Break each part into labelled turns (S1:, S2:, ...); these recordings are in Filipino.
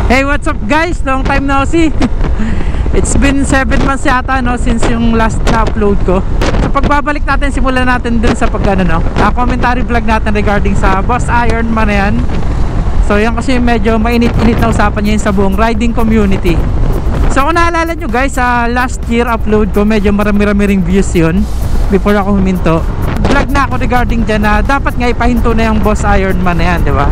S1: Hey, what's up guys? Long time no see. It's been 7 months yata no, since yung last na upload ko. So pagbabalik natin, simulan natin dun sa commentary vlog natin regarding sa Boss Ironman na yan. So yan kasi medyo mainit-init na usapan niya sa buong riding community. So kung naalala nyo guys, sa last year upload ko, medyo marami-rami ring views yun before ako huminto. Vlog na ako regarding dyan na dapat nga ipahinto na yung Boss Ironman na yan, di ba?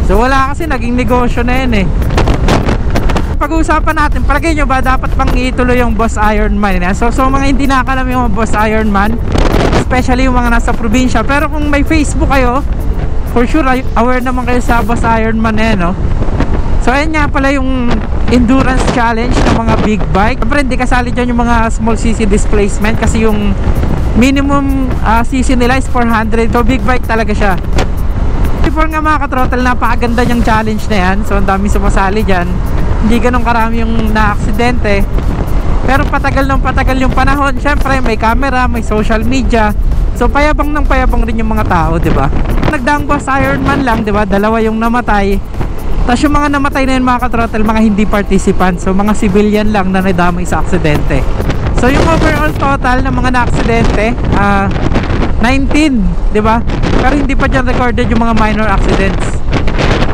S1: So wala kasi, naging negosyo na yan eh. Pag-uusapan natin, palagay nyo ba dapat bang ituloy yung Boss Ironman yan? So mga hindi nakakalam yung Boss Ironman, especially yung mga nasa probinsya. Pero kung may Facebook kayo, for sure aware naman kayo sa Boss Ironman na yan, no? So ayan nga pala yung endurance challenge ng mga big bike. Siyempre hindi kasali dyan yung mga small cc displacement kasi yung minimum cc nila is 400. So big bike talaga siya. Before nga mga katrotal, napakaganda niyang challenge na yan. So ang dami sumasali dyan. Hindi ganun karami yung na-aksidente. Pero patagal yung panahon. Siyempre may camera, may social media. So payabang ng payabang rin yung mga tao, diba? Nagdaang Boss Ironman lang, diba? Dalawa yung namatay. Tapos yung mga namatay na yun mga katrotal, mga hindi participant. So mga civilian lang na nadamay sa aksidente. So yung overall total ng mga na-aksidente, 19, di ba? Pero hindi pa dyan recorded yung mga minor accidents.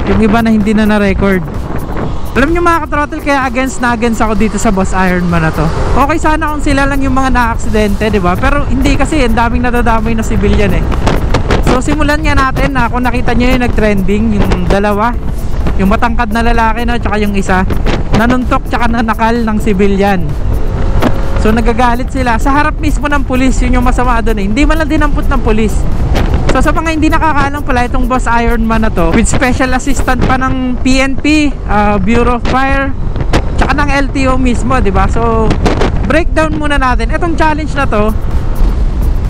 S1: Yung iba na hindi na na-record. Alam nyo mga katrotal, kaya against ako dito sa Boss Ironman na to. Okay sana kung sila lang yung mga na-aksidente, di ba? Pero hindi kasi, ang daming nadadamay na civilian eh. So simulan nga natin na kung nakita nyo yung nag-trending, yung dalawa, yung matangkad na lalaki na, tsaka yung isa, nanuntok tsaka nanakal ng civilian. So nagagalit sila sa harap mismo ng pulis. Yun yung masama doon eh. Hindi man lang dinampot ng pulis. So sa mga hindi nakakaalam pala, itong Boss Ironman na to, with special assistant pa ng PNP, Bureau of Fire, tsaka ng LTO mismo, diba? So breakdown muna natin. Itong challenge na to,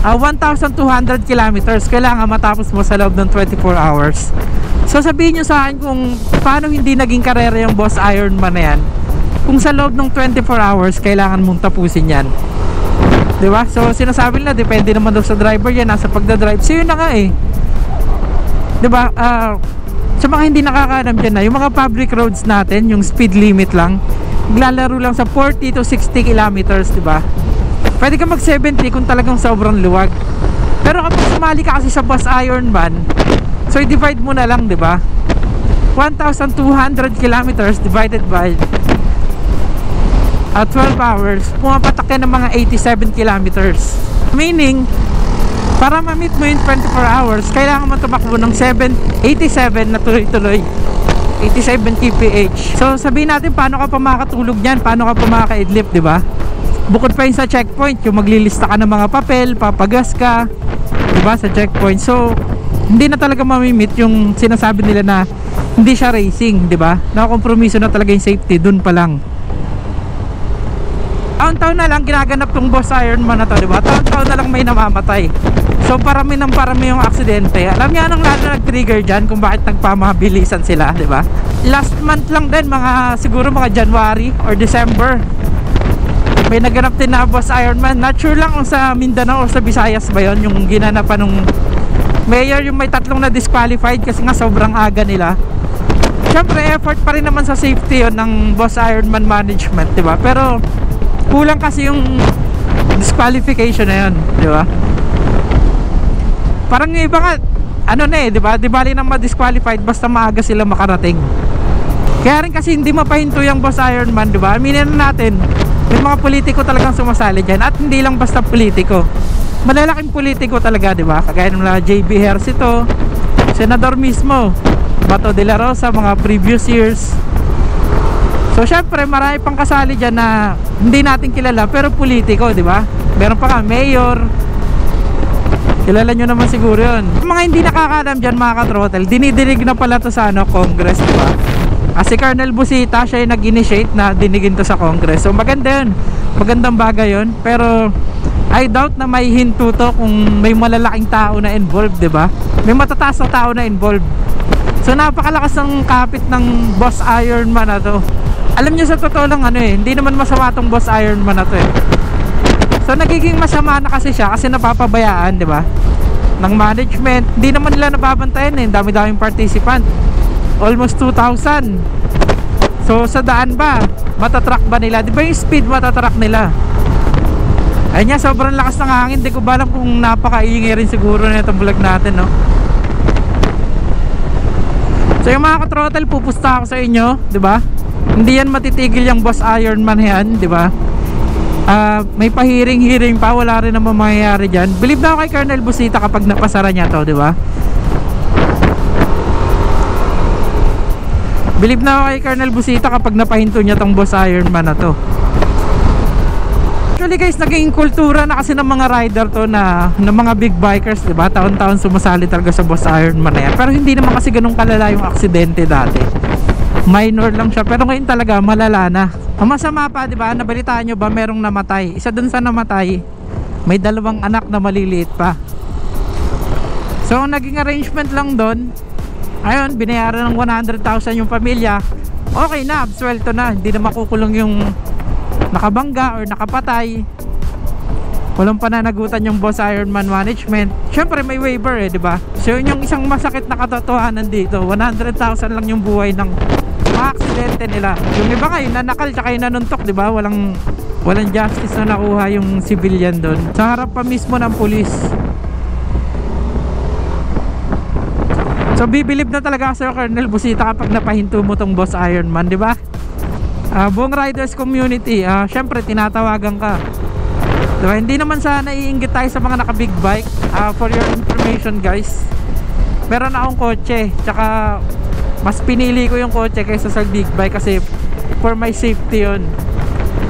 S1: 1,200 kilometers kailangan matapos mo sa loob ng 24 hours. So sabihin nyo sa akin kung paano hindi naging karera yung Boss Ironman na yan kung sa loob ng 24 hours kailangan mong tapusin yan, diba? So sinasabi nila depende naman daw sa driver yan, nasa pagdadrive. So yun na nga eh, diba? Sa mga hindi nakakaanam dyan na yung mga public roads natin, yung speed limit lang, naglalaro lang sa 40 to 60 kilometers, diba? Pwede ka mag 70 kung talagang sobrang luwag. Pero kapag sumali ka kasi sa Boss Ironman, so i-divide mo na lang, diba? 1,200 kilometers divided by 12 hours, pumapatak ka ng mga 87 kilometers. Meaning, para ma-meet mo yung 24 hours, kailangan mo tumakbo ng 87 na tuloy-tuloy. 87 kph. So, sabihin natin paano ka pa makatulog niyan, paano ka pa makakaidlip, di ba? Bukod pa yun sa checkpoint, yung maglilista ka ng mga papel, papagas ka, di ba, sa checkpoint. So, hindi na talaga ma-meet yung sinasabi nila na hindi siya racing, di ba? Nakakompromiso na talaga yung safety, dun pa lang. Taon-taon na lang ginaganap tong Boss Ironman na to, diba? Taon-taon na lang may namamatay. So parami yung aksidente. Alam niya anong lalo nag-trigger dyan kung bakit nagpamabilisan sila, diba? Last month lang din, siguro mga January or December, may naganap din na Boss Ironman. Not sure lang kung sa Mindanao o sa Visayas ba yun, yung ginanapan ng mayor, yung may 3 na disqualified kasi nga sobrang aga nila. Siyempre effort pa rin naman sa safety yun ng Boss Ironman management, diba? Pero kulang kasi yung disqualification na yun, di ba? Parang yung iba nga, ano na eh, di ba? Di bali nang ma-disqualified basta maaga sila makarating. Kaya rin kasi hindi mapahinto yung Boss Ironman, di ba? Aminin na natin, may mga politiko talagang sumasali dyan. At hindi lang basta politiko, malalaking politiko talaga, di ba? Kagaya ng mga JB Ejercito, senador mismo, Bato de la Rosa, mga previous years. So syempre marami pang kasali dyan na hindi natin kilala pero politiko, di ba? Meron pa nga mayor. Kilala nyo naman siguro yun. Mga hindi nakakalam dyan mga katrotel, dinidinig na pala to sa Congress, di ba? Si Colonel Busita, siya yung nag-initiate na dinigin to sa Congress. So maganda yun, magandang bagay yun. Pero I doubt na may hinto to kung may malalaking tao na involved, di ba? May matataas na tao na involved. So napakalakas ng kapit ng Boss Ironman na to. Alam nyo sa totoo lang hindi naman masama tong Boss Ironman na to eh. So nagiging masama na kasi siya kasi napapabayaan, di ba? Ng management, hindi naman nila nababantayan eh, dami-daming participant. almost 2,000. So sa daan ba, matatrack ba nila? Di ba yung speed matatrack nila? Ayun nga, sobrang lakas ng hangin. Di ko ba alam kung napakaingay rin siguro na itong vlog natin, no? So yung mga ka-throttle, pupusta ako sa inyo, di ba? Hindi yan matitigil yung Boss Ironman yan, di ba? May pahiring-hiring pa, wala rin naman mangyayari dyan. Believe na ako kay Colonel Busita kapag napasara niya to, di ba? Believe na ako kay Colonel Busita kapag napahinto niya tong Boss Ironman na to. Actually guys, naging kultura na kasi ng mga rider to na ng mga big bikers, di ba? Taon-taon sumasali talaga sa Boss Ironman na yan. Pero hindi naman kasi ganun kalala yung aksidente dati. Minor lang siya, pero ngayon talaga malala na. Ang masama pa, di ba? Nabalitaan nyo ba merong namatay? Isa dun sa namatay, may 2 anak na maliliit pa. So ang naging arrangement lang doon, ayun, binayaran ng 100,000 yung pamilya. Okay na, absuelto na. Hindi na makukulong yung nakabangga or nakapatay. Walang pananagutan yung Boss Ironman management. Syempre may waiver eh, di ba? So yun yung isang masakit na katotohanan dito. 100,000 lang yung buhay ng mga aksidente nila. Yung iba ngayon nanakal tsaka yung nanuntok, di ba? Walang justice na nakuha yung civilian doon. Sa harap pa mismo ng pulis. So bibilib na talaga Sir Colonel Busita kapag napahinto mo tong Boss Ironman, di ba? Buong riders community, syempre tinatawagan ka, diba? Hindi naman sa naiinggit tayo sa mga naka big bike. For your information guys, meron akong kotse, tsaka mas pinili ko yung kotse kaysa sa big bike kasi for my safety yun.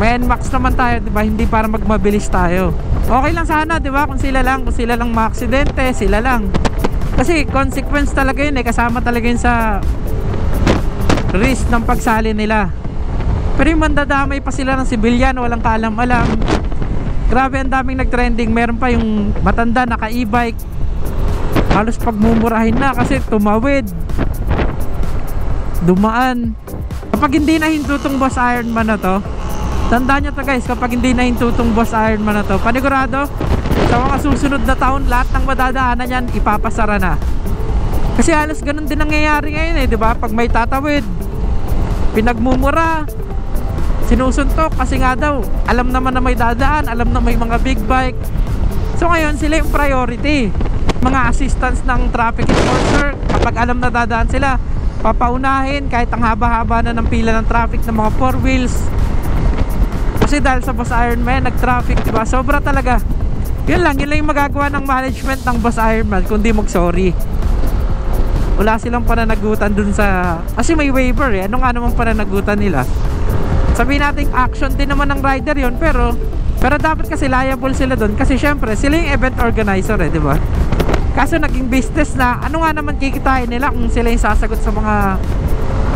S1: May NMAX naman tayo, diba? Hindi para magmabilis tayo. Okay lang sana, diba? Kung sila lang maaksidente, sila lang. Kasi consequence talaga yun eh, kasama talaga yun sa risk ng pagsali nila. Pero yung mandadamay pa sila ng civilian, walang kaalam-alam. Grabe, ang daming nagtrending. Meron pa yung matanda naka e-bike, halos pagmumurahin na kasi tumawid, dumaan. Kapag hindi nahinto tong Boss Ironman na to, tandaan nyo to guys, kapag hindi nahinto tong Boss Ironman na to, panigurado sa mga susunod na taon, lahat ng madadaanan yan ipapasara na. Kasi halos ganun din nangyayari ngayon eh, di ba? Pag may tatawid, pinagmumura, sinusuntok kasi nga daw alam naman na may dadaan, alam na may mga big bike. So ngayon sila yung priority, mga assistants ng traffic enforcer. Kapag alam na dadaan sila, papaunahin kahit ang haba-haba na ng pila ng traffic ng mga 4 wheels. Kasi dahil sa Boss Ironman nag-traffic, diba? Sobra talaga. Yun lang yung magagawa ng management ng Boss Ironman kundi mag-sorry. Wala silang pananagutan dun sa, kasi may waiver eh. Ano nga naman pananagutan nila? Sabihin natin action din naman ng rider yon, pero dapat kasi liable sila doon kasi syempre sila yung event organizer eh, di ba? Kaso naging business na, ano nga naman kikitain nila kung sila yung sasagot sa mga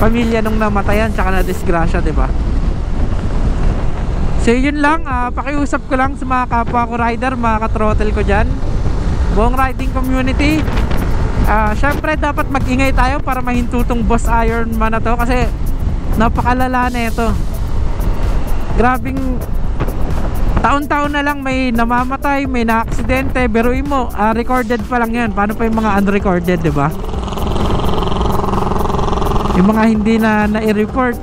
S1: pamilya nung namatayan tsaka na disgrasya, di ba? So yun lang, pakiusap ko lang sa mga kapwa ko rider, mga ka-throttle ko dyan, buong riding community. Syempre dapat mag-ingay tayo para mahinto tong Boss Ironman na to kasi napakalala na ito. Grabing taon-taon na lang may namamatay, may na-aksidente. Biruin mo, recorded pa lang yan. Paano pa yung mga unrecorded, diba? Yung mga hindi na i-report.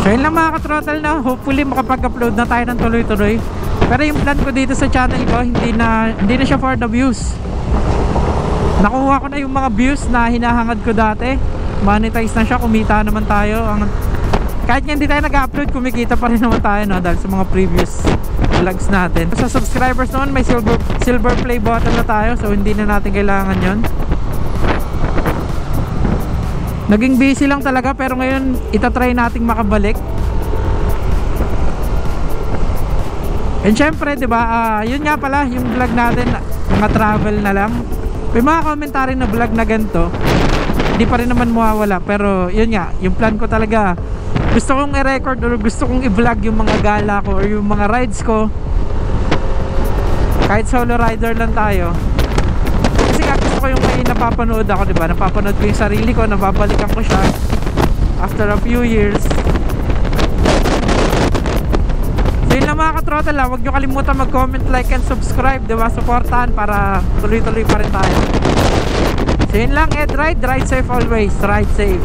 S1: So yun lang mga ka-throttle na. Hopefully makapag-upload na tayo ng tuloy-tuloy. Pero yung plan ko dito sa channel ko, hindi na siya for the views. Nakuha ko na yung mga views na hinahangad ko dati. Monetize na siya, kumita naman tayo. Kahit nga hindi tayo nag-upload, kumikita pa rin naman tayo, no? Dahil sa mga previous vlogs natin. Sa subscribers naman, may silver play button na tayo, so hindi na natin kailangan yon. Naging busy lang talaga, pero ngayon itatry nating makabalik. And syempre, diba, yun nga pala, yung vlog natin, mga travel na lang. May mga commentary na vlog na ganito, hindi pa rin naman mawawala. Pero yun nga, yung plan ko talaga, gusto kong i-record or gusto kong i-vlog yung mga gala ko or yung mga rides ko. Kahit solo rider lang tayo. Kasi nga gusto ko yung may napapanood ako, diba? Napapanood ko yung sarili ko, nababalikan ko siya after a few years. So yun lang mga ka-throttle, huwag nyo kalimutan mag-comment, like, and subscribe, diba? Supportahan para tuloy-tuloy pa rin tayo. So So yun lang, Ed Ride safe always, ride safe.